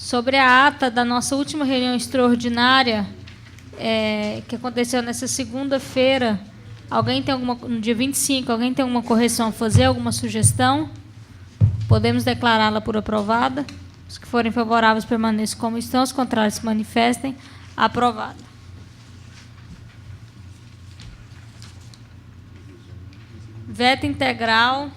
Sobre a ata da nossa última reunião extraordinária, que aconteceu nessa segunda-feira, no dia 25, alguém tem alguma correção a fazer, alguma sugestão? Podemos declará-la por aprovada. Os que forem favoráveis permaneçam como estão, os contrários se manifestem. Aprovada. Veto integral.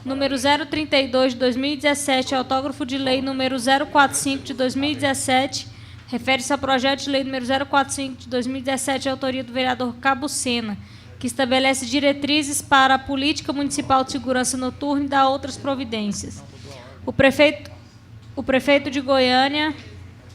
Número 032 de 2017, autógrafo de lei número 045 de 2017, refere-se ao projeto de lei número 045 de 2017, de autoria do vereador Cabucena, que estabelece diretrizes para a política municipal de segurança noturna e dá outras providências. O prefeito de Goiânia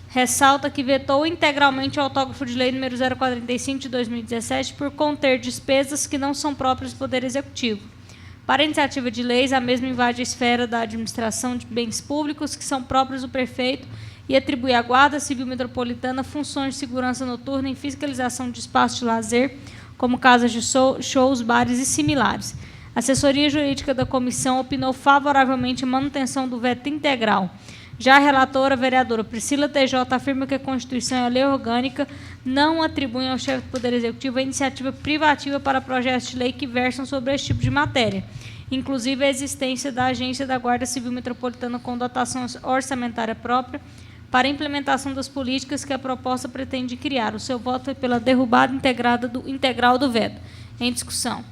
ressalta que vetou integralmente o autógrafo de lei número 045 de 2017 por conter despesas que não são próprias do Poder Executivo. Para a iniciativa de leis, a mesma invade a esfera da administração de bens públicos que são próprios do prefeito e atribui à Guarda Civil Metropolitana funções de segurança noturna e fiscalização de espaços de lazer, como casas de shows, bares e similares. A assessoria jurídica da comissão opinou favoravelmente a manutenção do veto integral. Já a relatora, a vereadora Priscila TJ, afirma que a Constituição e a lei orgânica não atribuem ao chefe do Poder Executivo a iniciativa privativa para projetos de lei que versam sobre esse tipo de matéria, inclusive a existência da Agência da Guarda Civil Metropolitana com dotação orçamentária própria para a implementação das políticas que a proposta pretende criar. O seu voto é pela derrubada integral do veto. Em discussão.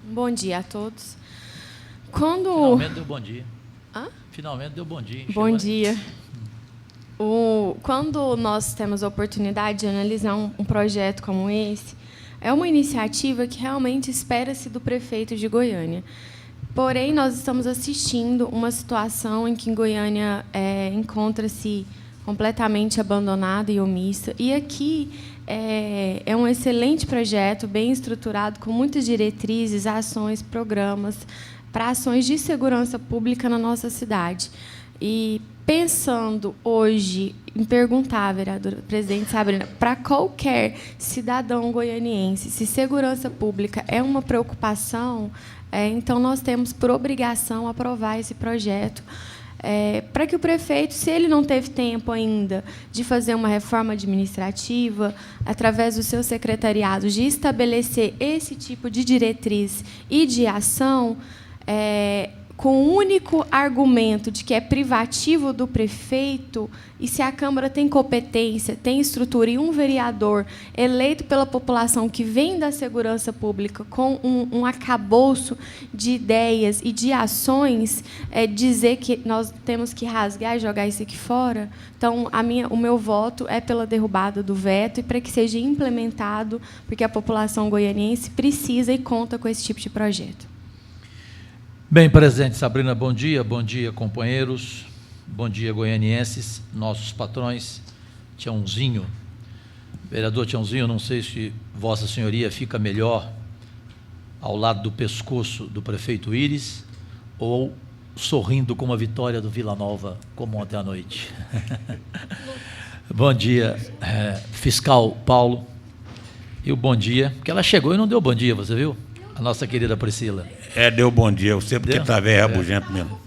Bom dia a todos. Finalmente deu bom dia. Hã? Finalmente deu bom dia. Bom dia. Quando nós temos a oportunidade de analisar um projeto como esse, é uma iniciativa que realmente espera-se do prefeito de Goiânia. Porém, nós estamos assistindo uma situação em que Goiânia encontra-se completamente abandonada e omissa. E aqui é um excelente projeto, bem estruturado, com muitas diretrizes, ações, programas, para ações de segurança pública na nossa cidade. E pensando hoje em perguntar, vereadora presidente Sabrina, para qualquer cidadão goianiense, se segurança pública é uma preocupação, então nós temos por obrigação aprovar esse projeto, para que o prefeito, se ele não teve tempo ainda de fazer uma reforma administrativa, através do seu secretariado, de estabelecer esse tipo de diretriz e de ação, com o único argumento de que é privativo do prefeito, e se a Câmara tem competência, tem estrutura, e um vereador eleito pela população que vem da segurança pública com um arcabouço de ideias e de ações, dizer que nós temos que rasgar e jogar isso aqui fora. Então, o meu voto é pela derrubada do veto e para que seja implementado, porque a população goianiense precisa e conta com esse tipo de projeto. Bem, presidente Sabrina, bom dia, companheiros, bom dia, goianienses, nossos patrões, Tiãozinho, vereador Tiãozinho, não sei se Vossa Senhoria fica melhor ao lado do pescoço do prefeito Íris ou sorrindo com uma vitória do Vila Nova, como ontem à noite. Bom dia, fiscal Paulo, e o bom dia, porque ela chegou e não deu bom dia, você viu? A nossa querida Priscila. Deu bom dia, eu sei porque está velho, rabugento mesmo.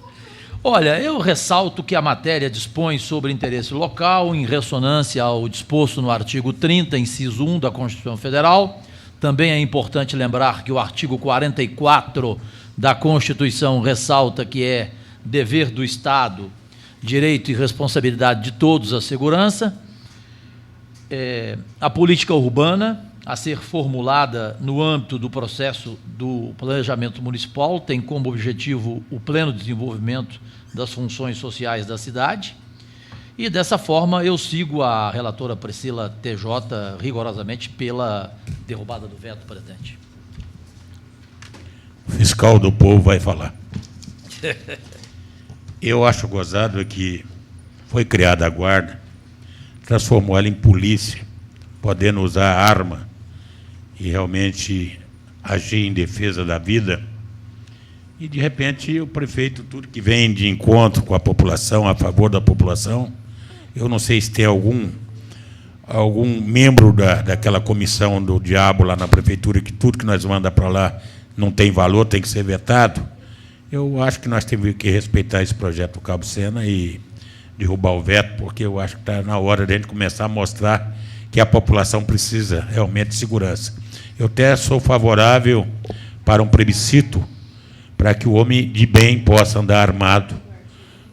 Olha, eu ressalto que a matéria dispõe sobre interesse local, em ressonância ao disposto no artigo 30, inciso 1 da Constituição Federal. Também é importante lembrar que o artigo 44 da Constituição ressalta que é dever do Estado, direito e responsabilidade de todos a segurança. A política urbana, a ser formulada no âmbito do processo do planejamento municipal, tem como objetivo o pleno desenvolvimento das funções sociais da cidade, e dessa forma eu sigo a relatora Priscila TJ rigorosamente pela derrubada do veto, presidente. O fiscal do povo vai falar. Eu acho gozado que foi criada a guarda, transformou ela em polícia, podendo usar arma e realmente agir em defesa da vida. E, de repente, o prefeito, tudo que vem de encontro com a população, a favor da população, eu não sei se tem algum membro daquela comissão do diabo lá na prefeitura, que tudo que nós manda para lá não tem valor, tem que ser vetado, eu acho que nós temos que respeitar esse projeto do Cabo Sena e derrubar o veto, porque eu acho que está na hora de a gente começar a mostrar que a população precisa realmente de segurança. Eu até sou favorável para um plebiscito para que o homem de bem possa andar armado,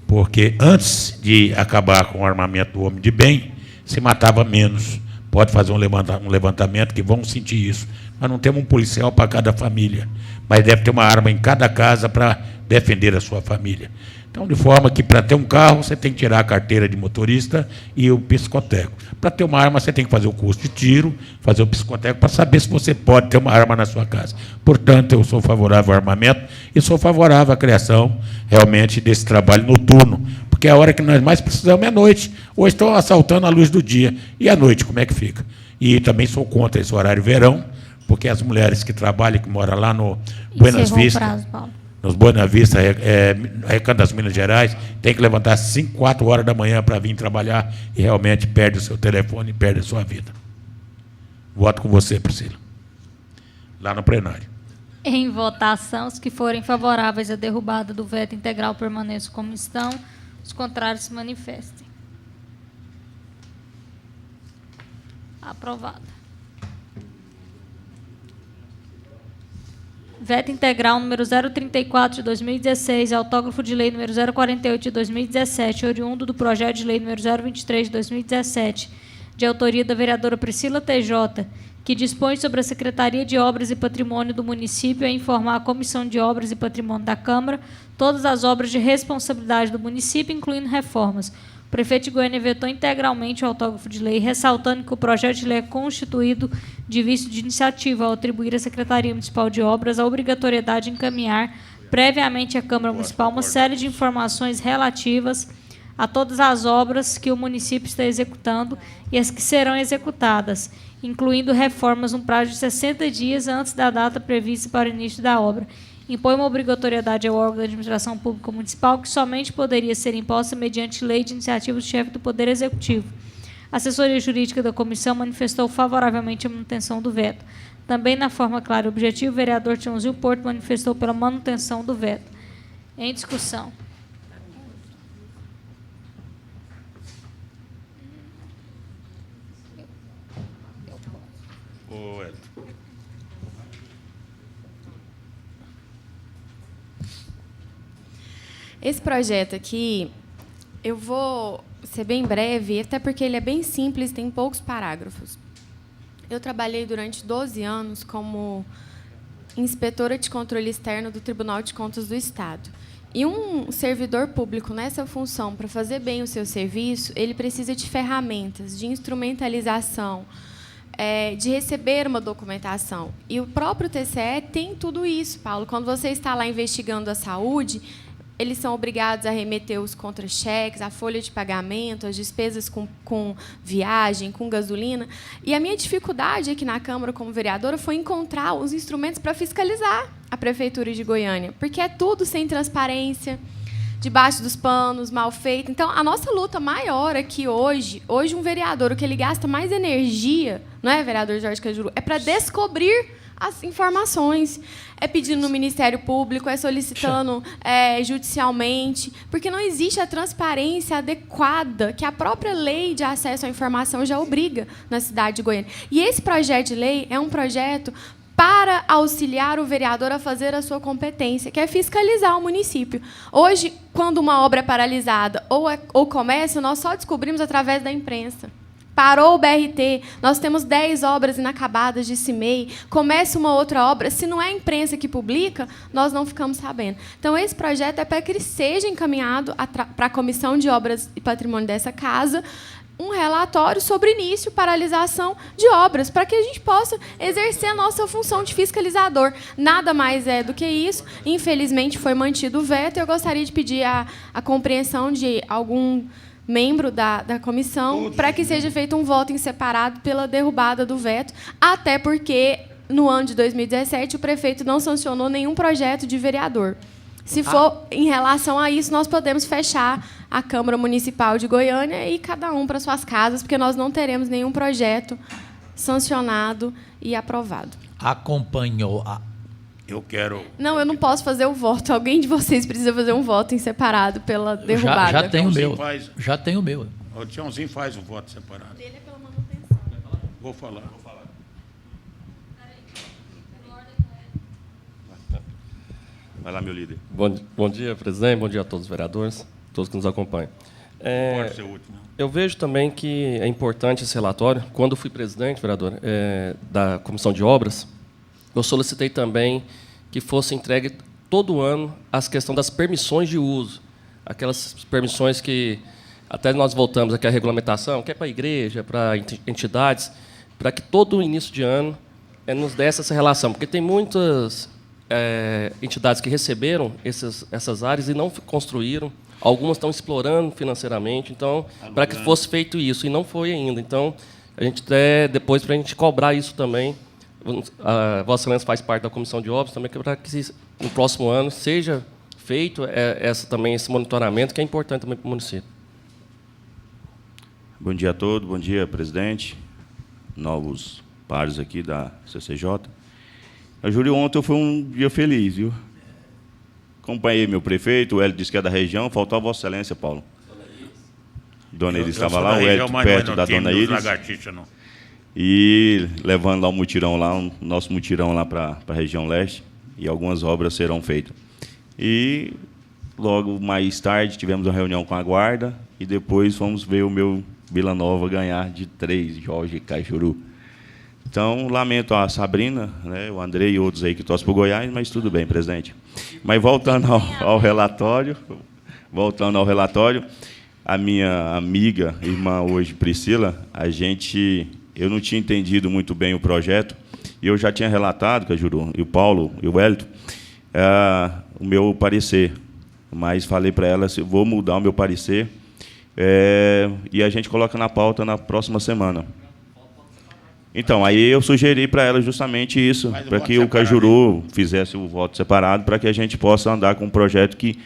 porque antes de acabar com o armamento do homem de bem, se matava menos. Pode fazer um levantamento que vão sentir isso. Nós não temos um policial para cada família, mas deve ter uma arma em cada casa para defender a sua família. Então, de forma que, para ter um carro, você tem que tirar a carteira de motorista e o psicoteco. Para ter uma arma, você tem que fazer o curso de tiro, fazer o psicoteco, para saber se você pode ter uma arma na sua casa. Portanto, eu sou favorável ao armamento e sou favorável à criação, realmente, desse trabalho noturno, porque a hora que nós mais precisamos é à noite. Hoje estão assaltando a luz do dia. E à noite, como é que fica? E também sou contra esse horário verão, porque as mulheres que trabalham, que moram lá no Buenas Vistas, nos Buenas Vistas, Recanto das Minas Gerais, tem que levantar às 5, 4 horas da manhã para vir trabalhar e realmente perde o seu telefone e perde a sua vida. Voto com você, Priscila. Lá no plenário. Em votação, os que forem favoráveis à derrubada do veto integral permaneçam como estão, os contrários se manifestem. Aprovado. Veto integral número 034 de 2016, autógrafo de lei número 048 de 2017, oriundo do projeto de lei número 023 de 2017, de autoria da vereadora Priscila TJ, que dispõe sobre a Secretaria de Obras e Patrimônio do município a informar a Comissão de Obras e Patrimônio da Câmara todas as obras de responsabilidade do município, incluindo reformas. O prefeito de Goiânia vetou integralmente o autógrafo de lei, ressaltando que o projeto de lei é constituído de vício de iniciativa ao atribuir à Secretaria Municipal de Obras a obrigatoriedade de encaminhar previamente à Câmara Municipal uma série de informações relativas a todas as obras que o município está executando e as que serão executadas, incluindo reformas no prazo de 60 dias antes da data prevista para o início da obra. Impõe uma obrigatoriedade ao órgão da administração pública municipal que somente poderia ser imposta mediante lei de iniciativa do chefe do Poder Executivo. A assessoria jurídica da comissão manifestou favoravelmente a manutenção do veto. Também, na forma clara e objetiva, o vereador Tiãozinho Porto manifestou pela manutenção do veto. Em discussão. Esse projeto aqui, eu vou ser bem breve, até porque ele é bem simples, tem poucos parágrafos. Eu trabalhei durante 12 anos como inspetora de controle externo do Tribunal de Contas do Estado. E um servidor público nessa função, para fazer bem o seu serviço, ele precisa de ferramentas, de instrumentalização, de receber uma documentação. E o próprio TCE tem tudo isso, Paulo. Quando você está lá investigando a saúde, eles são obrigados a remeter os contra-cheques, a folha de pagamento, as despesas com viagem, com gasolina. E a minha dificuldade aqui na Câmara, como vereadora, foi encontrar os instrumentos para fiscalizar a Prefeitura de Goiânia, porque é tudo sem transparência, debaixo dos panos, mal feito. Então, a nossa luta maior aqui hoje um vereador, o que ele gasta mais energia, não é, vereador Jorge Cajuru, é para descobrir as informações, é pedindo no Ministério Público, é solicitando judicialmente, porque não existe a transparência adequada que a própria lei de acesso à informação já obriga na cidade de Goiânia. E esse projeto de lei é um projeto para auxiliar o vereador a fazer a sua competência, que é fiscalizar o município. Hoje, quando uma obra é paralisada ou começa, nós só descobrimos através da imprensa. Parou o BRT, nós temos 10 obras inacabadas de CIMEI, começa uma outra obra, se não é a imprensa que publica, nós não ficamos sabendo. Então, esse projeto é para que ele seja encaminhado para a Comissão de Obras e Patrimônio dessa casa, um relatório sobre início, paralisação de obras, para que a gente possa exercer a nossa função de fiscalizador. Nada mais é do que isso. Infelizmente, foi mantido o veto, e eu gostaria de pedir a compreensão de algum membro da comissão para que seja feito um voto em separado pela derrubada do veto, até porque, no ano de 2017, o prefeito não sancionou nenhum projeto de vereador. Se for em relação a isso, nós podemos fechar a Câmara Municipal de Goiânia e cada um para suas casas, porque nós não teremos nenhum projeto sancionado e aprovado. Acompanhou. Eu quero... Não, eu não posso fazer o voto. Alguém de vocês precisa fazer um voto em separado pela derrubada. Já tem o meu. Faz... Já tem o meu. O Tiãozinho faz o voto separado. Dele é pela manutenção. Vou falar. Vai lá, meu líder. Bom dia, presidente. Bom dia a todos os vereadores, todos que nos acompanham. Pode ser o último. Eu vejo também que é importante esse relatório. Quando fui presidente, vereador, da Comissão de Obras, eu solicitei também que fosse entregue todo ano as questões das permissões de uso. Aquelas permissões que até nós voltamos aqui à regulamentação, que é para a igreja, para entidades, para que todo início de ano nos desse essa relação. Porque tem muitas entidades que receberam essas áreas e não construíram. Algumas estão explorando financeiramente, então, para que fosse feito isso, e não foi ainda. Então, a gente depois, para a gente cobrar isso também, a Vossa Excelência faz parte da Comissão de Obras, também para que no próximo ano seja feito esse monitoramento, que é importante também para o município. Bom dia a todos, bom dia, presidente, novos pares aqui da CCJ. A Júlio, ontem foi um dia feliz, viu? Acompanhei meu prefeito, o Hélio disse que é da região, faltou a Vossa Excelência, Paulo. Dona Iris estava lá, o Hélio perto da Dona Iris. E levando lá o mutirão lá, o nosso mutirão lá para a região leste, e algumas obras serão feitas. E logo mais tarde tivemos uma reunião com a guarda e depois fomos ver o meu Vila Nova ganhar de 3, Jorge Cajuru. Então, lamento a Sabrina, né, o André e outros aí que torcem para o Goiás, mas tudo bem, presidente. Mas voltando ao relatório, a minha amiga, irmã hoje, Priscila, eu não tinha entendido muito bem o projeto, e eu já tinha relatado, Cajuru, e o Paulo, e o Hélio, o meu parecer, mas falei para ela, vou mudar o meu parecer, e a gente coloca na pauta na próxima semana. Então, aí eu sugeri para ela justamente isso, para que o Cajuru fizesse o voto separado, para que a gente possa andar com um projeto que,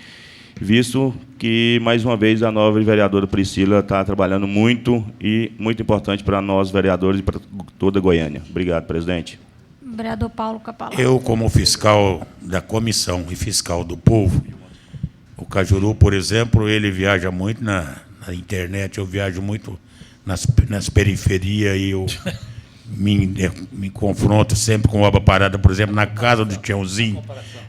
visto que, mais uma vez, a nova vereadora Priscila está trabalhando muito e muito importante para nós, vereadores, e para toda Goiânia. Obrigado, presidente. Vereador Paulo Capalá. Eu, como fiscal da comissão e fiscal do povo, o Cajuru, por exemplo, ele viaja muito na internet, eu viajo muito nas periferias e eu me confronto sempre com obra parada, por exemplo, na casa do Tiãozinho,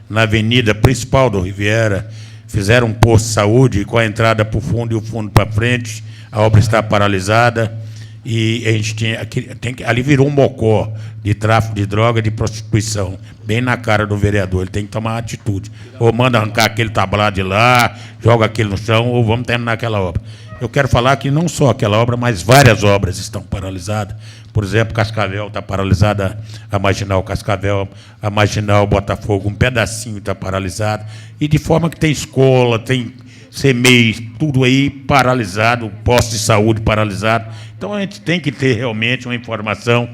na avenida principal do Riviera, fizeram um posto de saúde com a entrada para o fundo e o fundo para frente, a obra está paralisada e a gente ali virou um mocó de tráfico de droga, de prostituição, bem na cara do vereador. Ele tem que tomar uma atitude. Ou manda arrancar aquele tablado de lá, joga aquele no chão, ou vamos terminar aquela obra. Eu quero falar que não só aquela obra, mas várias obras estão paralisadas. Por exemplo, Cascavel está paralisada, a Marginal Cascavel, a Marginal Botafogo, um pedacinho está paralisado. E de forma que tem escola, tem CMEI, tudo aí paralisado, posto de saúde paralisado. Então, a gente tem que ter realmente uma informação.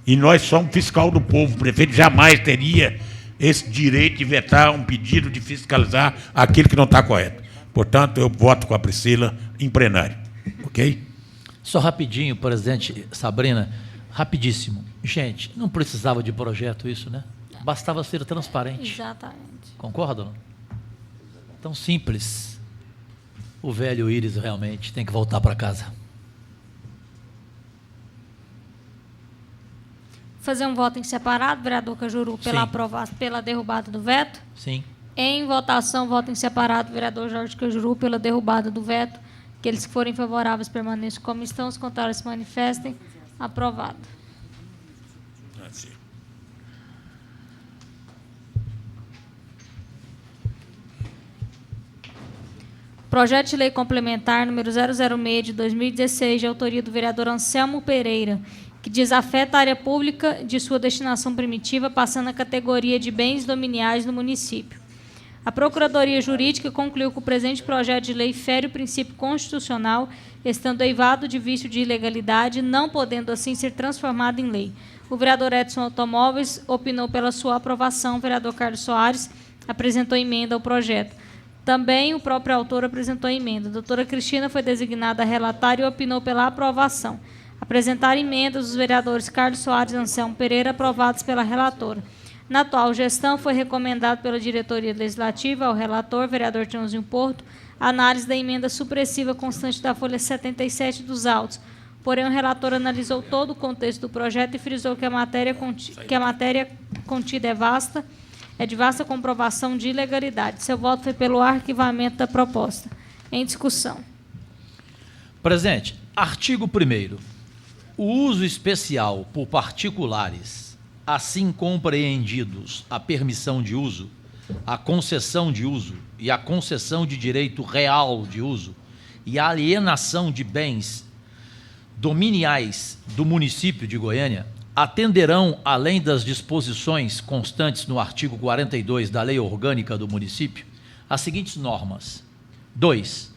E nós somos fiscal do povo. O prefeito jamais teria esse direito de vetar um pedido de fiscalizar aquilo que não está correto. Portanto, eu voto com a Priscila em plenário. Ok? Só rapidinho, presidente Sabrina, rapidíssimo. Gente, não precisava de projeto isso, né? Bastava ser transparente. Exatamente. Concordam? Tão simples. O velho Íris realmente tem que voltar para casa. Fazer um voto em separado, vereador Cajuru, pela derrubada do veto? Sim. Em votação, voto em separado, vereador Jorge Cajuru, pela derrubada do veto. Aqueles que forem favoráveis permaneçam como estão, os contrários se manifestem. Aprovado. Projeto de lei complementar número 006 de 2016, de autoria do vereador Anselmo Pereira, que desafeta a área pública de sua destinação primitiva, passando a categoria de bens dominiais no município. A Procuradoria Jurídica concluiu que o presente projeto de lei fere o princípio constitucional, estando eivado de vício de ilegalidade, não podendo assim ser transformado em lei. O vereador Edson Automóveis opinou pela sua aprovação, o vereador Carlos Soares apresentou emenda ao projeto. Também o próprio autor apresentou emenda. A doutora Cristina foi designada a relatar e opinou pela aprovação. Apresentaram emendas os vereadores Carlos Soares e Anselmo Pereira, aprovados pela relatora. Na atual gestão, foi recomendado pela diretoria legislativa ao relator, vereador Tiãozinho Porto, a análise da emenda supressiva constante da folha 77 dos autos. Porém, o relator analisou todo o contexto do projeto e frisou que a matéria contida é de vasta comprovação de ilegalidade. Seu voto foi pelo arquivamento da proposta. Em discussão. Presente. Artigo 1º. O uso especial por particulares, assim compreendidos a permissão de uso, a concessão de uso e a concessão de direito real de uso e a alienação de bens dominiais do município de Goiânia, atenderão, além das disposições constantes no artigo 42 da Lei Orgânica do Município, as seguintes normas. 2.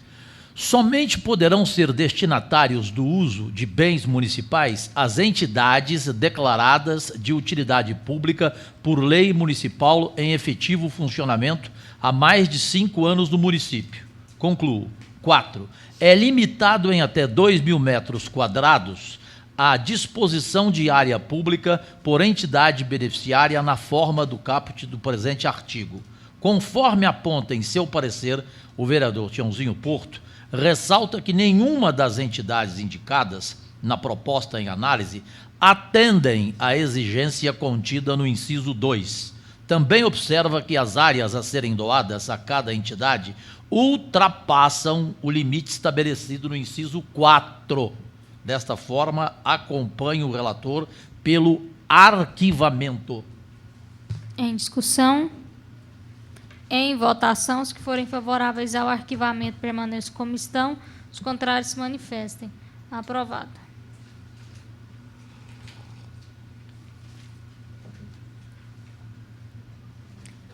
Somente poderão ser destinatários do uso de bens municipais as entidades declaradas de utilidade pública por lei municipal em efetivo funcionamento há mais de 5 anos no município. Concluo. 4. É limitado em até 2.000 metros quadrados a disposição de área pública por entidade beneficiária na forma do caput do presente artigo. Conforme aponta em seu parecer o vereador Tiãozinho Porto, ressalta que nenhuma das entidades indicadas na proposta em análise atendem à exigência contida no inciso 2. Também observa que as áreas a serem doadas a cada entidade ultrapassam o limite estabelecido no inciso 4. Desta forma, acompanha o relator pelo arquivamento. Em discussão. Em votação, os que forem favoráveis ao arquivamento permaneçam como estão, os contrários se manifestem. Aprovado.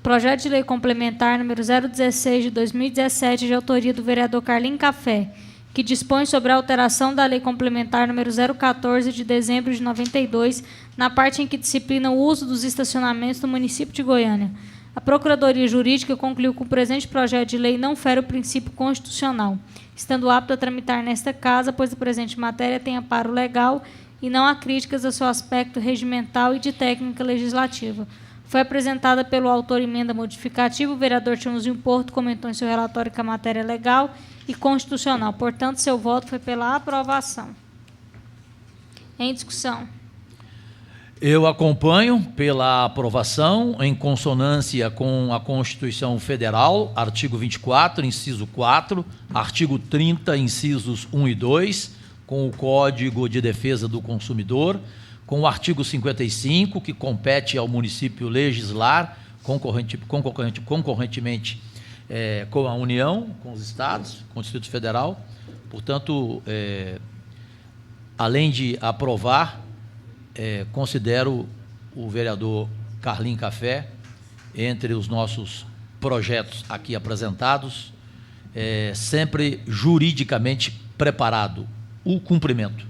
Projeto de Lei Complementar número 016 de 2017, de autoria do vereador Carlinho Café, que dispõe sobre a alteração da Lei Complementar número 014 de dezembro de 92, na parte em que disciplina o uso dos estacionamentos do município de Goiânia. A Procuradoria Jurídica concluiu que o presente projeto de lei não fere o princípio constitucional, estando apto a tramitar nesta casa, pois a presente matéria tem amparo legal e não há críticas ao seu aspecto regimental e de técnica legislativa. Foi apresentada pelo autor emenda modificativa. O vereador Tiãozinho Porto comentou em seu relatório que a matéria é legal e constitucional. Portanto, seu voto foi pela aprovação. Em discussão. Eu acompanho pela aprovação, em consonância com a Constituição Federal, artigo 24, inciso 4, artigo 30, incisos 1 e 2, com o Código de Defesa do Consumidor, com o artigo 55, que compete ao município legislar concorrentemente com a União, com os estados, com o Distrito Federal. Portanto, além de aprovar, considero o vereador Carlinho Café, entre os nossos projetos aqui apresentados, sempre juridicamente preparado. O cumprimento.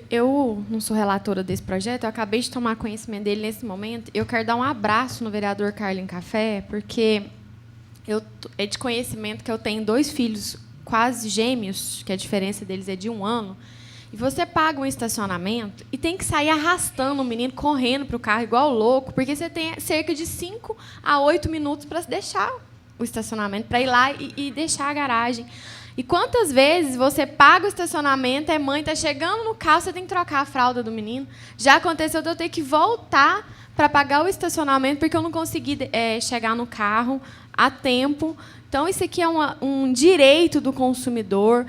Eu não sou relatora desse projeto, eu acabei de tomar conhecimento dele nesse momento. Eu quero dar um abraço no vereador Carlinho Café, porque é de conhecimento que eu tenho 2 filhos quase gêmeos, que a diferença deles é de 1 ano, e você paga um estacionamento e tem que sair arrastando o menino, correndo para o carro igual louco, porque você tem cerca de 5 a 8 minutos para deixar o estacionamento, para ir lá e deixar a garagem. E quantas vezes você paga o estacionamento, mãe está chegando no carro, você tem que trocar a fralda do menino. Já aconteceu de eu ter que voltar para pagar o estacionamento, porque eu não consegui chegar no carro a tempo. Então, isso aqui é um direito do consumidor,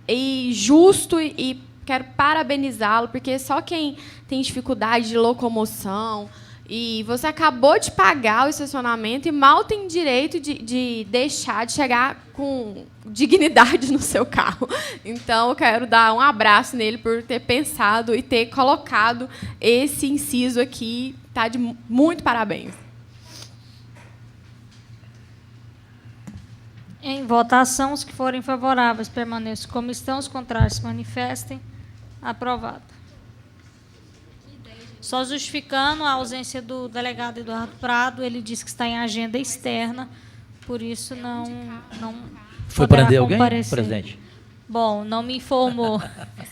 e justo, e quero parabenizá-lo, porque só quem tem dificuldade de locomoção, e você acabou de pagar o estacionamento e mal tem direito de deixar de chegar com dignidade no seu carro. Então, eu quero dar um abraço nele por ter pensado e ter colocado esse inciso aqui. Está de muito parabéns. Em votação, os que forem favoráveis permaneçam como estão, os contrários se manifestem. Aprovado. Só justificando a ausência do delegado Eduardo Prado, ele disse que está em agenda externa, por isso não Foi poderá prender alguém, comparecer. presidente? Bom, não me informou.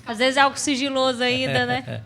Às vezes é algo sigiloso ainda, né?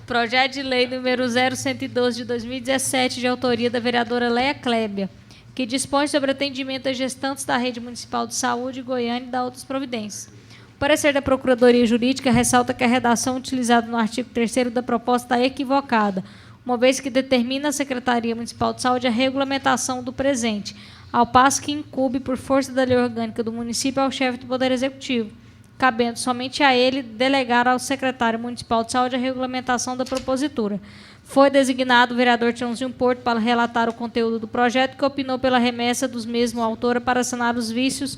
Projeto de lei número 0112 de 2017, de autoria da vereadora Leia Clébia, que dispõe sobre atendimento a gestantes da Rede Municipal de Saúde Goiânia e da outras providências. O parecer da Procuradoria Jurídica ressalta que a redação utilizada no artigo 3º da proposta é equivocada, uma vez que determina a Secretaria Municipal de Saúde a regulamentação do presente, ao passo que incumbe, por força da lei orgânica do município, ao chefe do Poder Executivo, cabendo somente a ele delegar ao secretário municipal de saúde a regulamentação da propositura. Foi designado o vereador Tiãozinho Porto para relatar o conteúdo do projeto, que opinou pela remessa dos mesmos à autora para sanar os vícios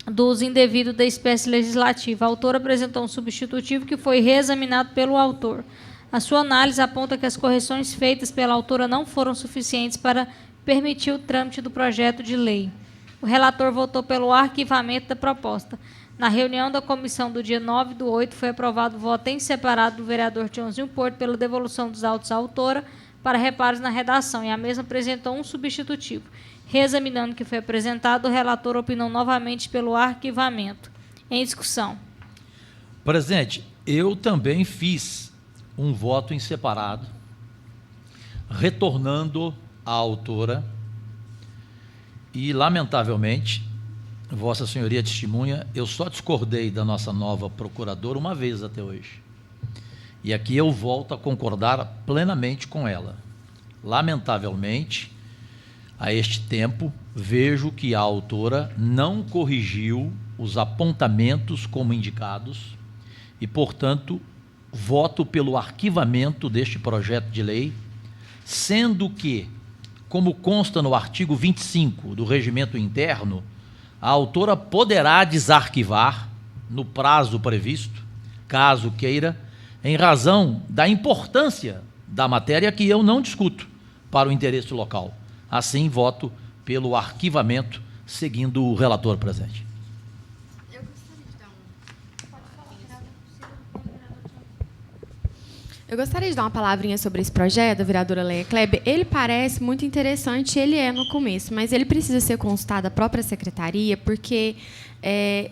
do uso indevido da espécie legislativa. A autora apresentou um substitutivo que foi reexaminado pelo autor. A sua análise aponta que as correções feitas pela autora não foram suficientes para permitir o trâmite do projeto de lei. O relator votou pelo arquivamento da proposta. Na reunião da comissão do dia 9/8, foi aprovado o voto em separado do vereador Tiãozinho Porto pela devolução dos autos à autora para reparos na redação, e a mesma apresentou um substitutivo. Reexaminando o que foi apresentado, o relator opinou novamente pelo arquivamento. Em discussão. Presidente, eu também fiz um voto em separado, retornando à autora, e, lamentavelmente, Vossa Senhoria testemunha, eu só discordei da nossa nova procuradora uma vez até hoje. E aqui eu volto a concordar plenamente com ela. Lamentavelmente, a este tempo, vejo que a autora não corrigiu os apontamentos como indicados e, portanto, voto pelo arquivamento deste projeto de lei, sendo que, como consta no artigo 25 do Regimento Interno, a autora poderá desarquivar no prazo previsto, caso queira, em razão da importância da matéria que eu não discuto para o interesse local. Assim, voto pelo arquivamento, seguindo o relator presente. Eu gostaria de dar uma palavrinha sobre esse projeto da vereadora Leia Kleber. Ele parece muito interessante, ele é no começo, mas ele precisa ser consultado à própria secretaria, porque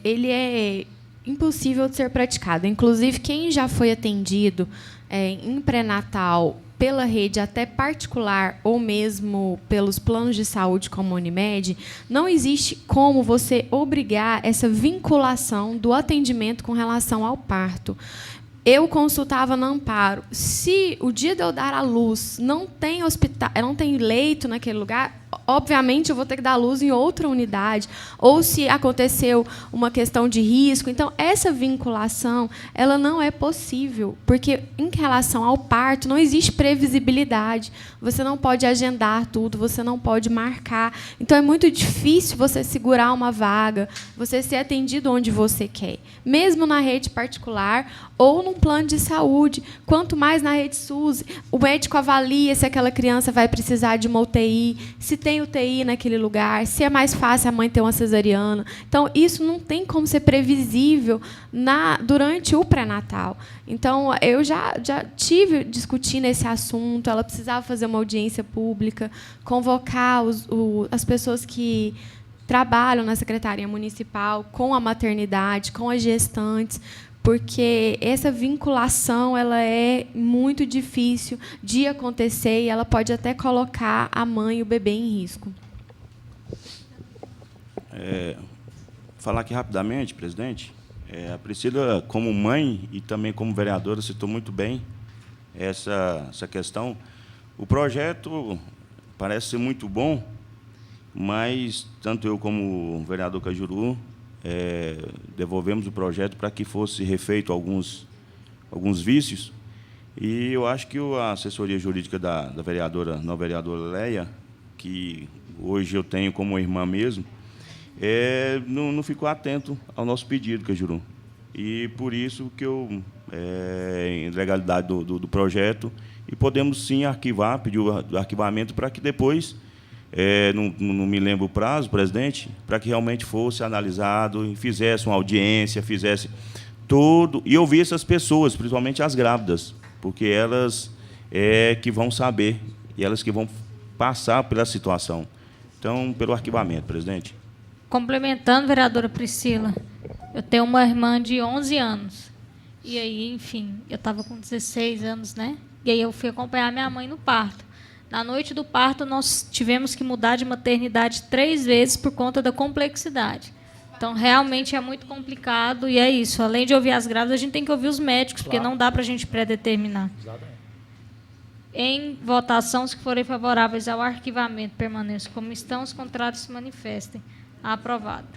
ele é impossível de ser praticado. Inclusive, quem já foi atendido em pré-natal pela rede até particular ou mesmo pelos planos de saúde como a Unimed, não existe como você obrigar essa vinculação do atendimento com relação ao parto. Eu consultava no Amparo. Se o dia de eu dar à luz não tem hospital, não tem leito naquele lugar, obviamente eu vou ter que dar à luz em outra unidade. Ou se aconteceu uma questão de risco. Então, essa vinculação ela não é possível, porque, em relação ao parto, não existe previsibilidade. Você não pode agendar tudo, você não pode marcar. Então, é muito difícil você segurar uma vaga, você ser atendido onde você quer, mesmo na rede particular ou num plano de saúde. Quanto mais na rede SUS, o médico avalia se aquela criança vai precisar de uma UTI, se tem UTI naquele lugar, se é mais fácil a mãe ter uma cesariana. Então, isso não tem como ser previsível durante o pré-natal. Então, eu já tive discutindo esse assunto, ela precisava fazer uma audiência pública, convocar as pessoas que trabalham na Secretaria Municipal com a maternidade, com as gestantes, porque essa vinculação ela é muito difícil de acontecer e ela pode até colocar a mãe e o bebê em risco. Falar aqui rapidamente, presidente. A Priscila, como mãe e também como vereadora, citou muito bem essa questão. O projeto parece ser muito bom, mas tanto eu como o vereador Cajuru devolvemos o projeto para que fosse refeito alguns vícios, e eu acho que a assessoria jurídica da vereadora, não vereadora Leia, que hoje eu tenho como irmã mesmo, não ficou atento ao nosso pedido, Cajuru. E por isso que eu, em legalidade do projeto, e podemos sim arquivar, pedir o arquivamento para que depois, não me lembro o prazo, presidente, para que realmente fosse analisado e fizesse uma audiência, fizesse tudo, e ouvir essas pessoas, principalmente as grávidas, porque elas que vão saber, e elas que vão passar pela situação. Então, pelo arquivamento, presidente. Complementando, vereadora Priscila, eu tenho uma irmã de 11 anos. E aí, enfim, eu estava com 16 anos, né? E aí eu fui acompanhar minha mãe no parto. Na noite do parto, nós tivemos que mudar de maternidade 3 vezes por conta da complexidade. Então, realmente é muito complicado e é isso. Além de ouvir as grávidas, a gente tem que ouvir os médicos, porque não dá para a gente predeterminar. Exatamente. Em votação, os que forem favoráveis ao arquivamento, permaneçam como estão, os contrários se manifestem. Aprovado.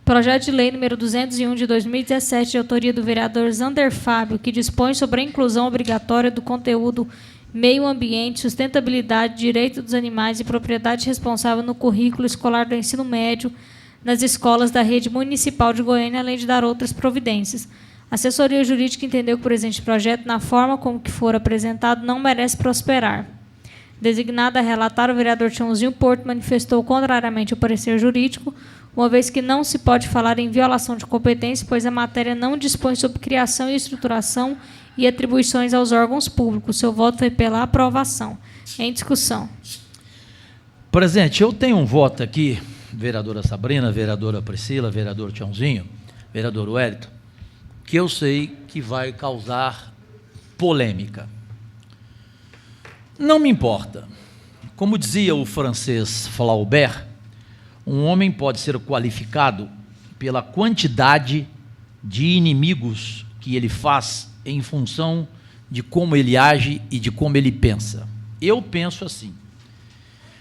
Projeto de lei número 201 de 2017, de autoria do vereador Zander Fábio, que dispõe sobre a inclusão obrigatória do conteúdo meio ambiente, sustentabilidade, direito dos animais e propriedade responsável no currículo escolar do ensino médio nas escolas da rede municipal de Goiânia, além de dar outras providências. A assessoria jurídica entendeu que o presente projeto, na forma como que for apresentado, não merece prosperar. Designado a relatar, o vereador Tiãozinho Porto manifestou contrariamente ao parecer jurídico, uma vez que não se pode falar em violação de competência, pois a matéria não dispõe sobre criação e estruturação e atribuições aos órgãos públicos. Seu voto foi pela aprovação. Em discussão. Presidente, eu tenho um voto aqui, vereadora Sabrina, vereadora Priscila, vereador Tiãozinho, vereador Wellington, que eu sei que vai causar polêmica. Não me importa. Como dizia o francês Flaubert, um homem pode ser qualificado pela quantidade de inimigos que ele faz em função de como ele age e de como ele pensa. Eu penso assim.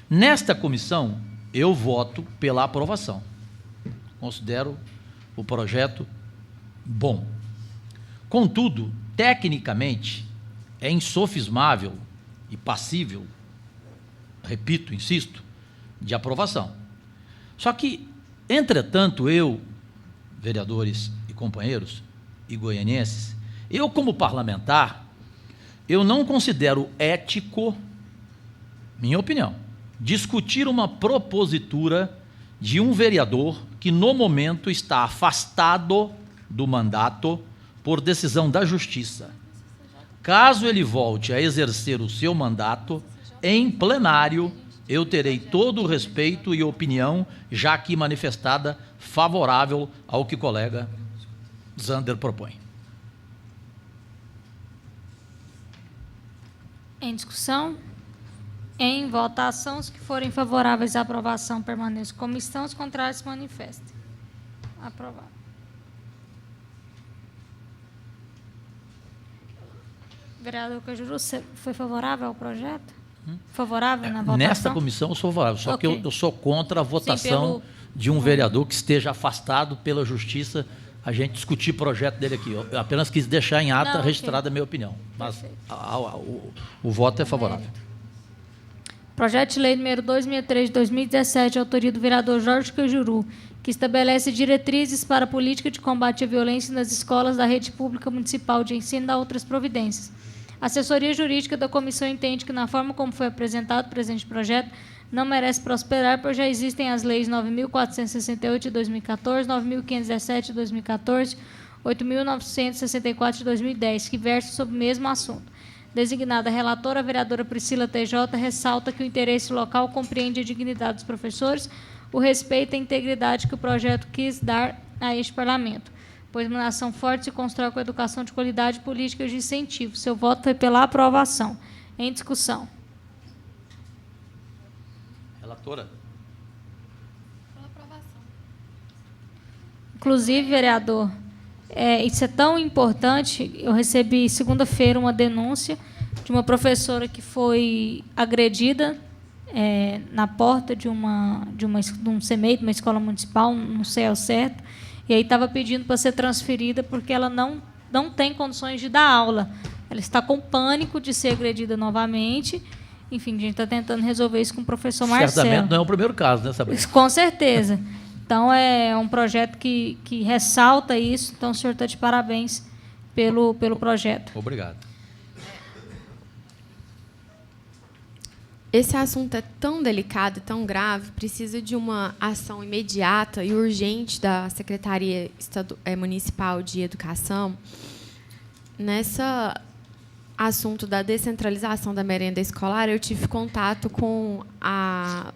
Nesta comissão, eu voto pela aprovação. Considero o projeto bom. Contudo, tecnicamente, é insofismável e passível, repito, insisto, de aprovação. Só que, entretanto, eu, vereadores e companheiros e goianienses, eu, como parlamentar, eu não considero ético, minha opinião, discutir uma propositura de um vereador que, no momento, está afastado do mandato por decisão da Justiça. Caso ele volte a exercer o seu mandato, em plenário, eu terei todo o respeito e opinião, já aqui manifestada, favorável ao que o colega Zander propõe. Em discussão? Em votação, os que forem favoráveis à aprovação permaneçam como estão, os contrários se manifestem. Aprovado. Vereador Cajuru, você foi favorável ao projeto? Favorável na votação? Nesta comissão eu sou favorável, só Okay. que eu sou contra a votação de um vereador que esteja afastado pela Justiça, a gente discutir o projeto dele aqui. Eu apenas quis deixar em ata registrada a minha opinião, mas o voto é favorável. Projeto de lei número 263 de 2017, autoria do vereador Jorge Cajuru, que estabelece diretrizes para a política de combate à violência nas escolas da rede pública municipal de ensino e dá outras providências. A assessoria jurídica da comissão entende que, na forma como foi apresentado o presente projeto, não merece prosperar, pois já existem as leis 9.468 de 2014, 9.517 de 2014, 8.964 de 2010, que versam sobre o mesmo assunto. Designada relatora, a vereadora Priscila TJ ressalta que o interesse local compreende a dignidade dos professores, o respeito e a integridade que o projeto quis dar a este parlamento, pois uma nação forte se constrói com a educação de qualidade e políticas de incentivo. Seu voto foi pela aprovação. Em discussão. Relatora. Pela aprovação. Inclusive, vereador, isso é tão importante. Eu recebi segunda-feira uma denúncia de uma professora que foi agredida na porta de um CEMEI, de uma escola municipal, não sei ao certo, e aí estava pedindo para ser transferida porque ela não tem condições de dar aula. Ela está com pânico de ser agredida novamente. Enfim, a gente está tentando resolver isso com o professor Marcelo. Certamente não é o primeiro caso, né, Sabrina? Com certeza. Então, é um projeto que ressalta isso. Então, o senhor está de parabéns pelo projeto. Obrigado. esse assunto é tão delicado, tão grave, precisa de uma ação imediata e urgente da Secretaria Municipal de Educação. Nesse assunto da descentralização da merenda escolar, eu tive contato com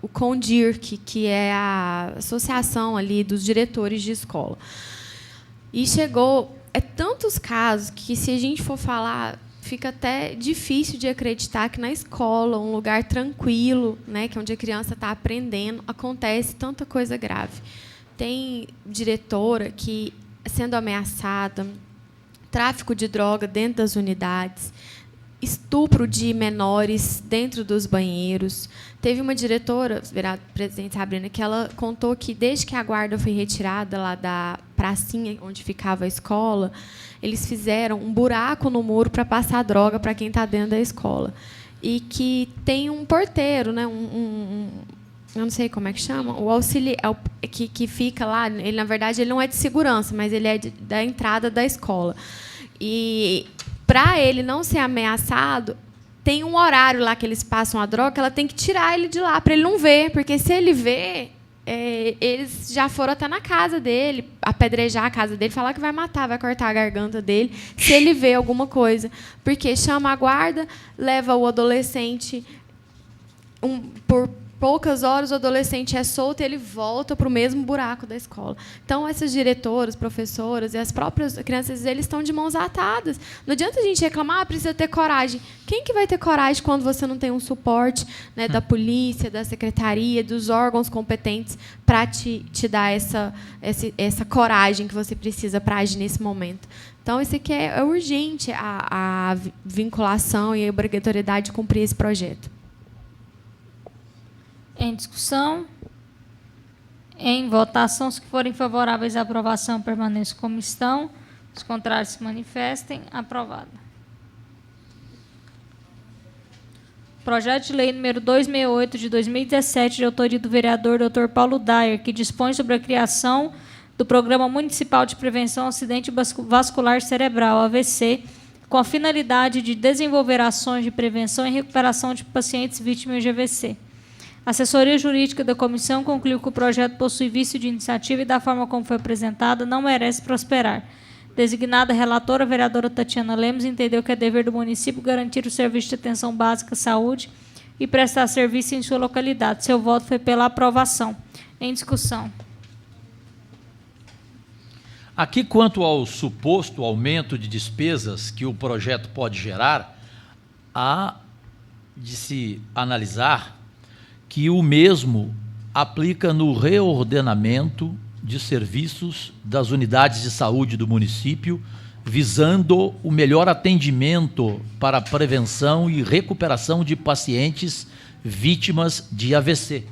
o CONDIRC, que é a associação ali dos diretores de escola. E chegou... tantos casos que, se a gente for falar, fica até difícil de acreditar que na escola, um lugar tranquilo, né, que é onde a criança está aprendendo, acontece tanta coisa grave. Tem diretora que, sendo ameaçada, tráfico de droga dentro das unidades, estupro de menores dentro dos banheiros. Teve uma diretora, presidente Sabrina, que ela contou que, desde que a guarda foi retirada lá da pracinha onde ficava a escola, eles fizeram um buraco no muro para passar droga para quem está dentro da escola. E que tem um porteiro, né, eu não sei como é que chama, o auxiliar, que fica lá. Ele, na verdade, ele não é de segurança, mas ele é da entrada da escola. E, para ele não ser ameaçado, tem um horário lá que eles passam a droga, que ela tem que tirar ele de lá, para ele não ver. Porque, se ele ver, eles já foram até na casa dele, apedrejar a casa dele, falar que vai matar, vai cortar a garganta dele, se ele vê alguma coisa. Porque chama a guarda, leva o adolescente por poucas horas, o adolescente é solto e ele volta para o mesmo buraco da escola. Então, essas diretoras, professoras e as próprias crianças, eles estão de mãos atadas. Não adianta a gente reclamar, precisa ter coragem. Quem que vai ter coragem quando você não tem um suporte, né, da polícia, da secretaria, dos órgãos competentes para te dar essa coragem que você precisa para agir nesse momento? Então, isso aqui é urgente, a vinculação e a obrigatoriedade de cumprir esse projeto. Em discussão? Em votação, os que forem favoráveis à aprovação permaneçam como estão. Os contrários se manifestem. Aprovado. Projeto de lei número 268, de 2017, de autoria do vereador Dr. Paulo Dyer, que dispõe sobre a criação do Programa Municipal de Prevenção ao Acidente Vascular Cerebral, AVC, com a finalidade de desenvolver ações de prevenção e recuperação de pacientes vítimas de AVC. A assessoria jurídica da comissão concluiu que o projeto possui vício de iniciativa e, da forma como foi apresentado, não merece prosperar. Designada relatora, a vereadora Tatiana Lemos entendeu que é dever do município garantir o serviço de atenção básica à saúde e prestar serviço em sua localidade. Seu voto foi pela aprovação. Em discussão. Aqui, quanto ao suposto aumento de despesas que o projeto pode gerar, há de se analisar que o mesmo aplica no reordenamento de serviços das unidades de saúde do município, visando o melhor atendimento para a prevenção e recuperação de pacientes vítimas de AVC.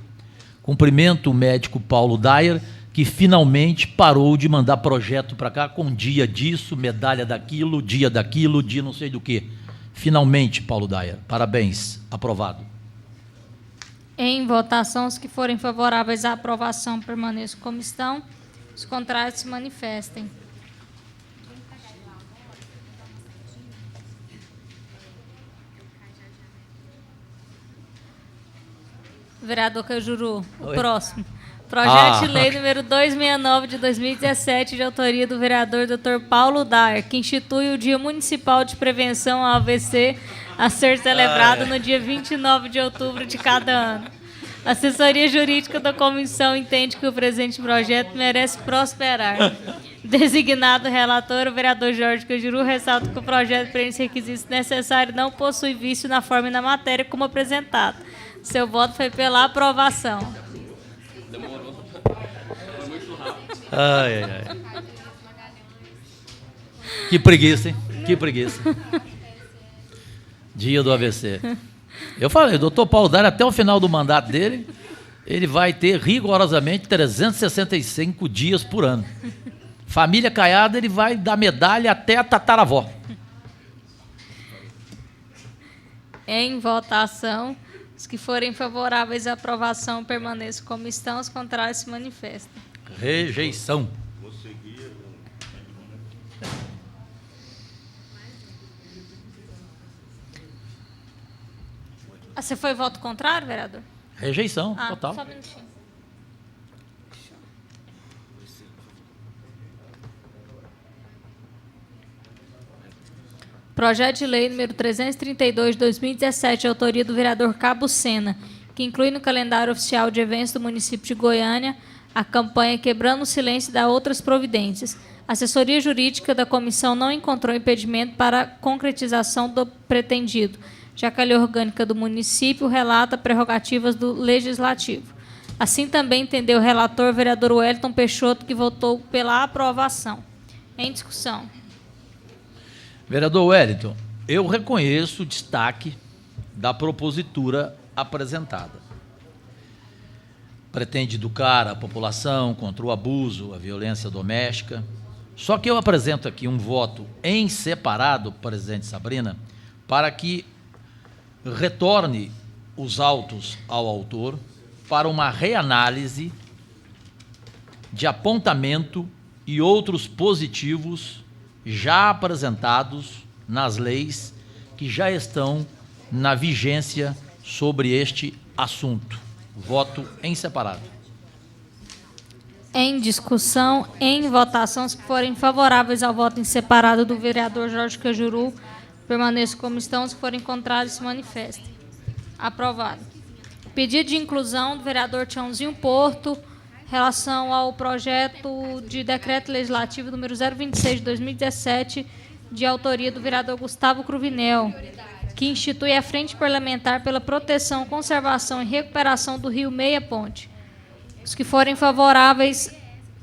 Cumprimento o médico Paulo Dyer, que finalmente parou de mandar projeto para cá com dia disso, medalha daquilo, dia não sei do que. Finalmente, Paulo Dyer, parabéns, aprovado. Em votação, os que forem favoráveis à aprovação permaneçam como estão. Os contrários se manifestem. Vereador Cajuru, o próximo. Projeto de lei número 269, de 2017, de autoria do vereador Dr. Paulo Dyer, que institui o Dia Municipal de Prevenção ao AVC a ser celebrado no dia 29 de outubro de cada ano. A assessoria jurídica da comissão entende que o presente projeto merece prosperar. Designado relator, o vereador Jorge Cajuru ressalta que o projeto preenche os requisitos necessários e não possui vício na forma e na matéria como apresentado. Seu voto foi pela aprovação. Demorou. Foi muito rápido. Ai, ai, ai. Que preguiça, hein? Que preguiça. Dia do AVC. Eu falei, o doutor Paulo Dyer, até o final do mandato dele, ele vai ter rigorosamente 365 dias por ano. Família Caiada, ele vai dar medalha até a tataravó. Em votação, os que forem favoráveis à aprovação permaneçam como estão, os contrários se manifestam. Rejeição. Você foi voto contrário, vereador? Rejeição, total. Só um minutinho. Projeto de lei número 332 de 2017, autoria do vereador Cabo Sena, que inclui no calendário oficial de eventos do município de Goiânia a campanha Quebrando o Silêncio e dá outras providências. A assessoria jurídica da comissão não encontrou impedimento para a concretização do pretendido, já que a lei orgânica do município relata prerrogativas do legislativo. Assim também entendeu o relator, vereador Wellington Peixoto, que votou pela aprovação. Em discussão. Vereador Wellington, eu reconheço o destaque da propositura apresentada. Pretende educar a população contra o abuso, a violência doméstica. Só que eu apresento aqui um voto em separado, presidente Sabrina, para que retorne os autos ao autor para uma reanálise de apontamento e outros positivos já apresentados nas leis que já estão na vigência sobre este assunto. Voto em separado. Em discussão, em votação, os que forem favoráveis ao voto em separado do vereador Jorge Cajuru, permaneçam como estão, os que forem contrários, se manifestem. Aprovado. Pedido de inclusão do vereador Tiãozinho Porto, relação ao projeto de decreto legislativo número 026 de 2017, de autoria do vereador Gustavo Cruvinel, que institui a Frente Parlamentar pela Proteção, Conservação e Recuperação do Rio Meia Ponte. Os que forem favoráveis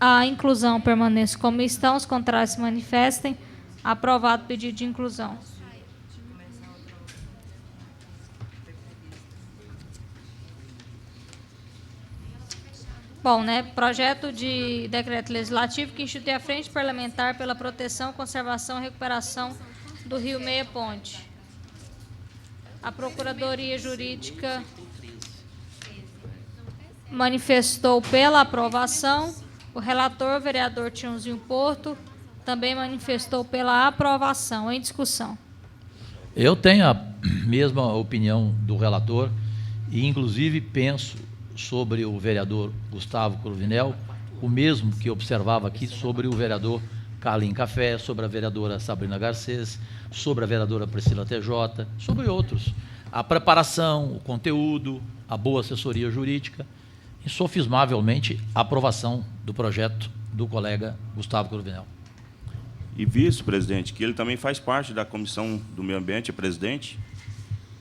à inclusão permaneçam como estão, os contrários se manifestem. Aprovado o pedido de inclusão. Bom, né? Projeto de decreto legislativo que institui a Frente Parlamentar pela Proteção, Conservação e Recuperação do Rio Meia Ponte. A Procuradoria Jurídica manifestou pela aprovação. O relator, vereador Tiãozinho Porto, também manifestou pela aprovação. Em discussão. Eu tenho a mesma opinião do relator e, inclusive, penso sobre o vereador Gustavo Cruvinel, o mesmo que observava aqui sobre o vereador Carlinhos Café, sobre a vereadora Sabrina Garcês, sobre a vereadora Priscila TJ, sobre outros. A preparação, o conteúdo, a boa assessoria jurídica e, sofismavelmente, a aprovação do projeto do colega Gustavo Cruvinel. E vice-presidente, que ele também faz parte da Comissão do Meio Ambiente, é presidente.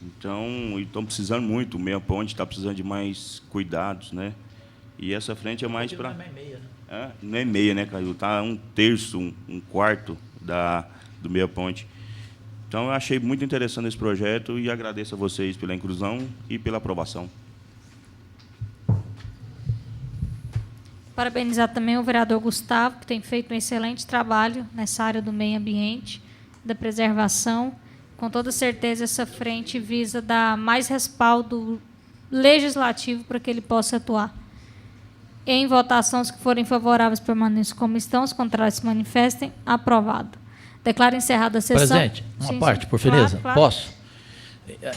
Então, estão precisando muito, o Meia Ponte está precisando de mais cuidados, né? E essa frente é mais para... Não é meia, né? Não é meia, né, Caio? Está um terço, um quarto do Meia Ponte. Então, eu achei muito interessante esse projeto e agradeço a vocês pela inclusão e pela aprovação. Parabenizar também o vereador Gustavo, que tem feito um excelente trabalho nessa área do meio ambiente, da preservação. Com toda certeza, essa frente visa dar mais respaldo legislativo para que ele possa atuar. Em votação, os que forem favoráveis permaneçam como estão, os contrários se manifestem. Aprovado. Declaro encerrada a sessão. Presidente, uma parte, por fineza. Claro. Posso?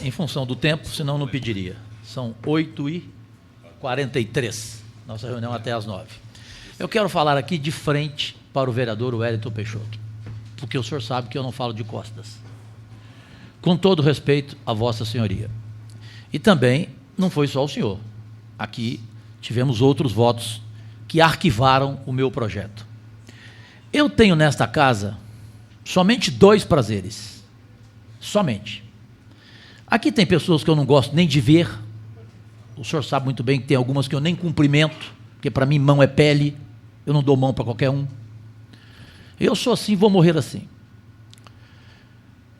Em função do tempo, senão não pediria. São 8h43. Nossa reunião até às 9h. Eu quero falar aqui de frente para o vereador Wellington Peixoto, porque o senhor sabe que eu não falo de costas. Com todo respeito a Vossa Senhoria. E também não foi só o senhor. Aqui tivemos outros votos que arquivaram o meu projeto. Eu tenho nesta casa somente 2 prazeres. Somente. Aqui tem pessoas que eu não gosto nem de ver. O senhor sabe muito bem que tem algumas que eu nem cumprimento, porque para mim mão é pele, eu não dou mão para qualquer um. Eu sou assim, vou morrer assim.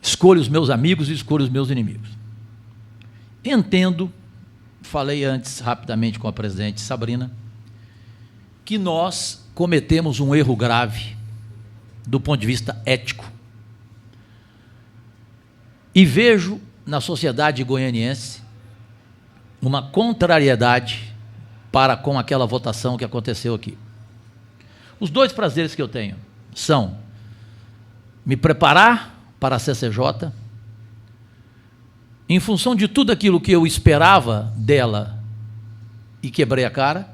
Escolho os meus amigos e escolho os meus inimigos. Entendo, falei antes rapidamente com a presidente Sabrina, que nós cometemos um erro grave do ponto de vista ético. E vejo na sociedade goianiense uma contrariedade para com aquela votação que aconteceu aqui. Os 2 prazeres que eu tenho são me preparar para a CCJ em função de tudo aquilo que eu esperava dela e quebrei a cara,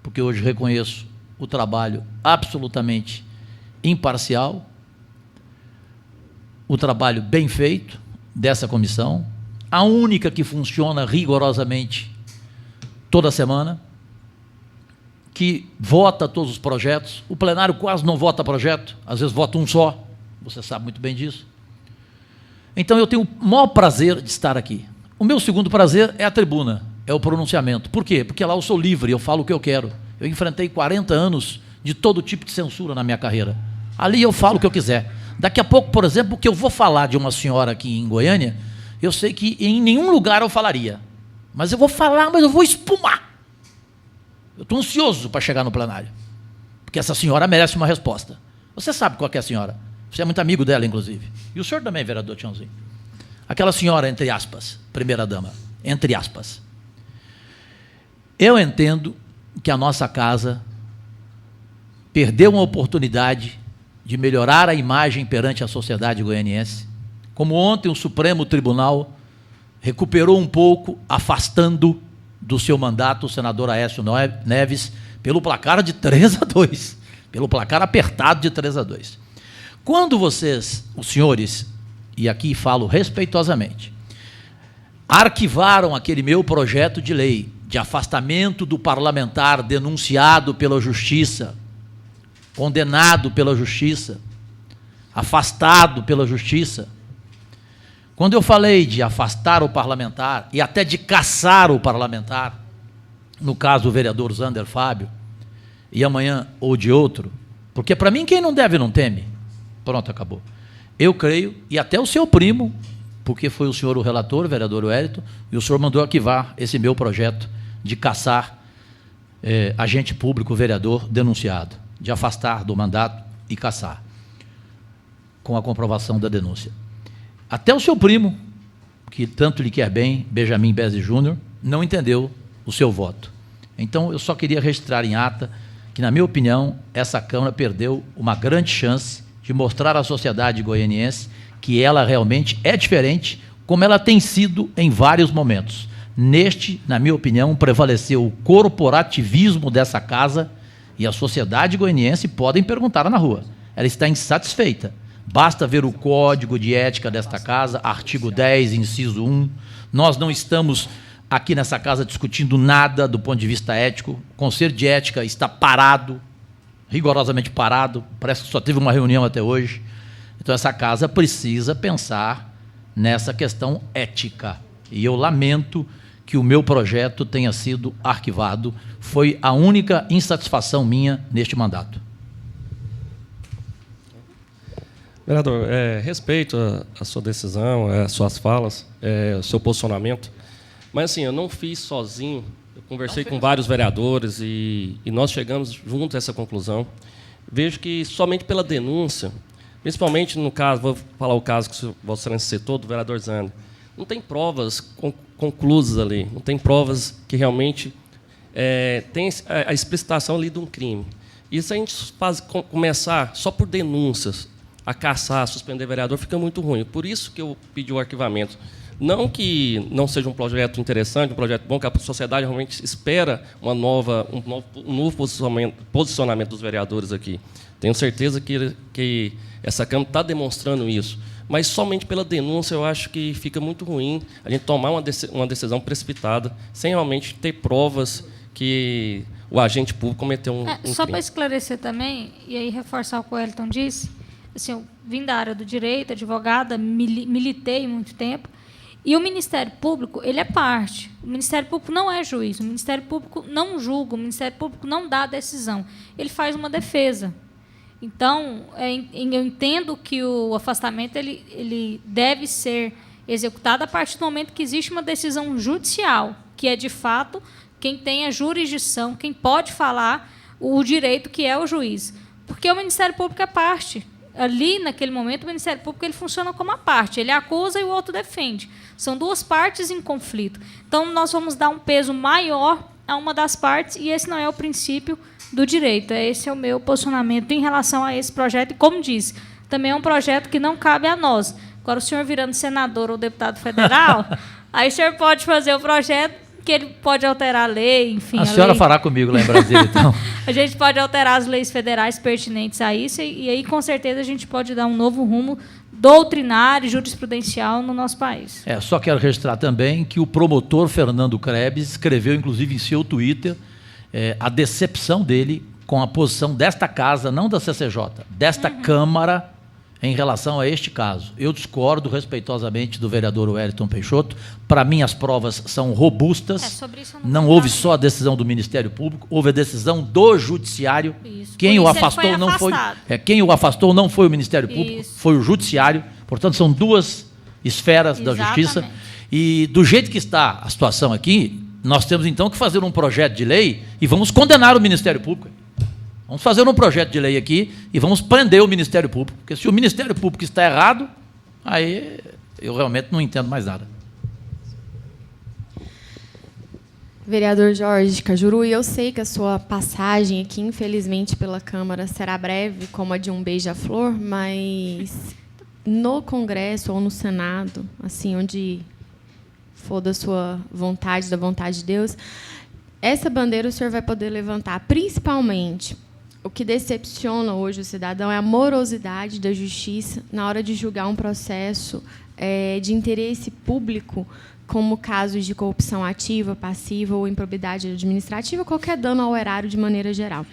porque hoje reconheço o trabalho absolutamente imparcial, o trabalho bem feito dessa comissão, a única que funciona rigorosamente toda semana, que vota todos os projetos. O plenário quase não vota projeto, às vezes vota um só, você sabe muito bem disso. Então eu tenho o maior prazer de estar aqui. O meu segundo prazer é a tribuna, é o pronunciamento. Por quê? Porque lá eu sou livre, eu falo o que eu quero. Eu enfrentei 40 anos de todo tipo de censura na minha carreira. Ali eu falo o que eu quiser. Daqui a pouco, por exemplo, o que eu vou falar de uma senhora aqui em Goiânia, eu sei que em nenhum lugar eu falaria. Mas eu vou falar, mas eu vou espumar. Eu estou ansioso para chegar no plenário. Porque essa senhora merece uma resposta. Você sabe qual que é a senhora. Você é muito amigo dela, inclusive. E o senhor também, vereador Tiãozinho. Aquela senhora, entre aspas, primeira-dama, entre aspas. Eu entendo que a nossa casa perdeu uma oportunidade de melhorar a imagem perante a sociedade goianiense, como ontem o Supremo Tribunal recuperou um pouco, afastando do seu mandato o senador Aécio Neves, pelo placar de 3-2, pelo placar apertado de 3-2. Quando vocês, os senhores, e aqui falo respeitosamente, arquivaram aquele meu projeto de lei de afastamento do parlamentar denunciado pela Justiça, condenado pela Justiça, afastado pela Justiça. Quando eu falei de afastar o parlamentar e até de caçar o parlamentar, no caso o vereador Zander Fábio, e amanhã ou de outro, porque para mim quem não deve não teme. Pronto, acabou. Eu creio, e até o seu primo, porque foi o senhor o relator, o vereador Wellington, e o senhor mandou arquivar esse meu projeto de caçar agente público, vereador denunciado, de afastar do mandato e caçar, com a comprovação da denúncia. Até o seu primo, que tanto lhe quer bem, Benjamin Bezzi Júnior, não entendeu o seu voto. Então, eu só queria registrar em ata que, na minha opinião, essa Câmara perdeu uma grande chance de mostrar à sociedade goianiense que ela realmente é diferente, como ela tem sido em vários momentos. Neste, na minha opinião, prevaleceu o corporativismo dessa casa e a sociedade goianiense podem perguntar na rua. Ela está insatisfeita. Basta ver o código de ética desta casa, artigo 10, inciso 1. Nós não estamos aqui nessa casa discutindo nada do ponto de vista ético. O Conselho de Ética está parado, rigorosamente parado, parece que só teve uma reunião até hoje. Então, essa casa precisa pensar nessa questão ética. E eu lamento que o meu projeto tenha sido arquivado. Foi a única insatisfação minha neste mandato. Vereador, respeito a sua decisão, as suas falas, o seu posicionamento, mas assim, eu não fiz sozinho, eu conversei com vários vereadores e nós chegamos juntos a essa conclusão. Vejo que somente pela denúncia, principalmente no caso, vou falar o caso que o Vossa Excelência citou, do vereador Zander, não tem provas conclusas ali, não tem provas que realmente tem a explicitação ali de um crime. E se a gente começar só por denúncias, a caçar, a suspender vereador, fica muito ruim. Por isso que eu pedi o arquivamento. Não que não seja um projeto interessante, um projeto bom, que a sociedade realmente espera um novo posicionamento dos vereadores aqui. Tenho certeza que essa Câmara está demonstrando isso. Mas somente pela denúncia eu acho que fica muito ruim a gente tomar uma decisão precipitada, sem realmente ter provas que o agente público cometeu um crime. Só para esclarecer também, e aí reforçar o que o Wellington disse, assim, eu vim da área do direito, advogada, militei muito tempo, e o Ministério Público, ele é parte. O Ministério Público não é juiz, o Ministério Público não julga, o Ministério Público não dá decisão, ele faz uma defesa. Então, eu entendo que o afastamento ele deve ser executado a partir do momento que existe uma decisão judicial, que é, de fato, quem tem a jurisdição, quem pode falar o direito, que é o juiz. Porque o Ministério Público é parte. Ali, naquele momento, o Ministério Público ele funciona como a parte. Ele acusa e o outro defende. São duas partes em conflito. Então, nós vamos dar um peso maior a uma das partes, e esse não é o princípio do direito. Esse é o meu posicionamento em relação a esse projeto. E, como disse, também é um projeto que não cabe a nós. Agora, o senhor virando senador ou deputado federal, aí o senhor pode fazer o projeto que ele pode alterar a lei, enfim. A senhora lei... fará comigo lá em Brasília, então. A gente pode alterar as leis federais pertinentes a isso e aí, com certeza, a gente pode dar um novo rumo doutrinário, jurisprudencial no nosso país. Só quero registrar também que o promotor Fernando Krebs escreveu, inclusive, em seu Twitter, a decepção dele com a posição desta casa, não da CCJ, desta Câmara, em relação a este caso. Eu discordo respeitosamente do vereador Wellington Peixoto. Para mim, as provas são robustas. Sobre isso não houve só a decisão do Ministério Público, houve a decisão do Judiciário. Isso. Quem o Por isso afastou ele foi não foi. afastado. Quem o afastou não foi o Ministério Público, Isso. foi o Judiciário. Portanto, são duas esferas da Justiça. Exatamente. E do jeito que está a situação aqui, nós temos então que fazer um projeto de lei e vamos condenar o Ministério Público. Vamos fazer um projeto de lei aqui e vamos prender o Ministério Público. Porque se o Ministério Público está errado, aí eu realmente não entendo mais nada. Vereador Jorge Cajuru, eu sei que a sua passagem aqui, infelizmente, pela Câmara será breve, como a de um beija-flor, mas no Congresso ou no Senado, assim, onde for da sua vontade, da vontade de Deus, essa bandeira o senhor vai poder levantar, principalmente. O que decepciona hoje o cidadão é a morosidade da justiça na hora de julgar um processo de interesse público, como casos de corrupção ativa, passiva ou improbidade administrativa, qualquer dano ao erário de maneira geral.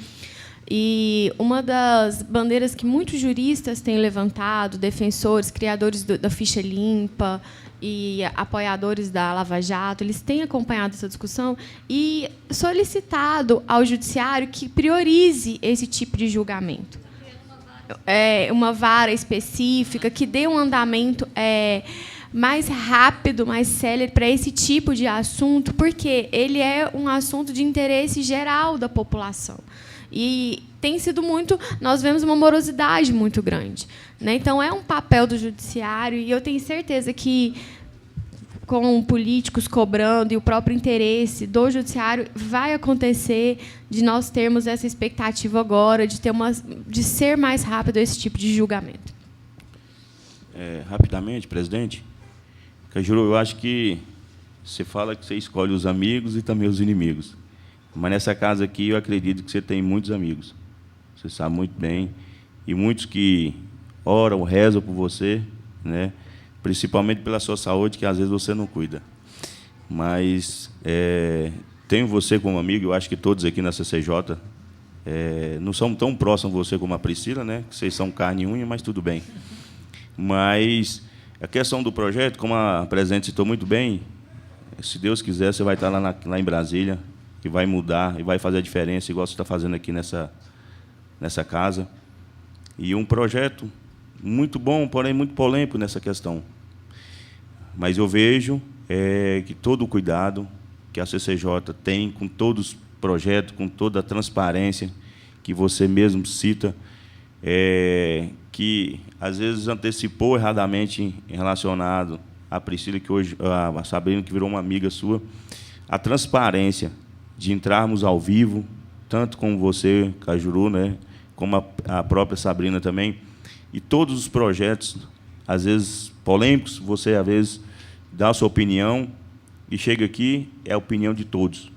E uma das bandeiras que muitos juristas têm levantado, defensores, criadores da ficha limpa e apoiadores da Lava Jato, eles têm acompanhado essa discussão e solicitado ao Judiciário que priorize esse tipo de julgamento. Uma vara específica, que dê um andamento mais rápido, mais célere para esse tipo de assunto, porque ele é um assunto de interesse geral da população. E tem sido muito... Nós vemos uma morosidade muito grande, né? Então, é um papel do Judiciário, e eu tenho certeza que, com políticos cobrando e o próprio interesse do Judiciário, vai acontecer de nós termos essa expectativa agora de ser mais rápido esse tipo de julgamento. Rapidamente, presidente, Cajuru, eu acho que você fala que você escolhe os amigos e também os inimigos. Mas nessa casa aqui eu acredito que você tem muitos amigos. Você sabe muito bem. E muitos que oram, rezam por você, né? Principalmente pela sua saúde, que às vezes você não cuida. Mas tenho você como amigo, eu acho que todos aqui na CCJ não são tão próximos de você como a Priscila, né? Que vocês são carne e unha, mas tudo bem. Mas a questão do projeto, como a presidente citou muito bem, se Deus quiser, você vai estar lá em Brasília, que vai mudar e vai fazer a diferença, igual você está fazendo aqui nessa casa. E um projeto muito bom, porém muito polêmico nessa questão. Mas eu vejo que todo o cuidado que a CCJ tem com todos os projetos, com toda a transparência que você mesmo cita, que às vezes antecipou erradamente relacionado à Priscila, que hoje, a Sabrina, que virou uma amiga sua, a transparência de entrarmos ao vivo, tanto com você, Cajuru, né, como a própria Sabrina também, e todos os projetos, às vezes polêmicos, você, às vezes, dá a sua opinião e chega aqui, é a opinião de todos.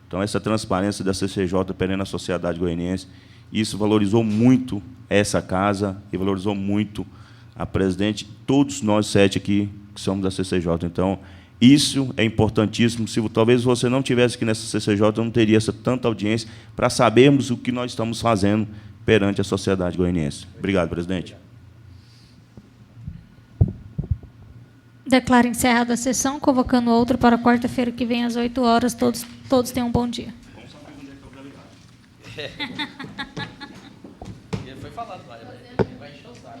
Então, essa transparência da CCJ perante a sociedade goianiense, isso valorizou muito essa casa e valorizou muito a presidente, todos nós 7 aqui que somos da CCJ. Então, isso é importantíssimo. Se talvez você não tivesse aqui nessa CCJ, não teria tanta audiência para sabermos o que nós estamos fazendo perante a sociedade goianiense. Obrigado, presidente. Declaro encerrada a sessão, convocando outra para quarta-feira que vem, às 8 horas. Todos tenham um bom dia. Foi falado, vai encher o saco.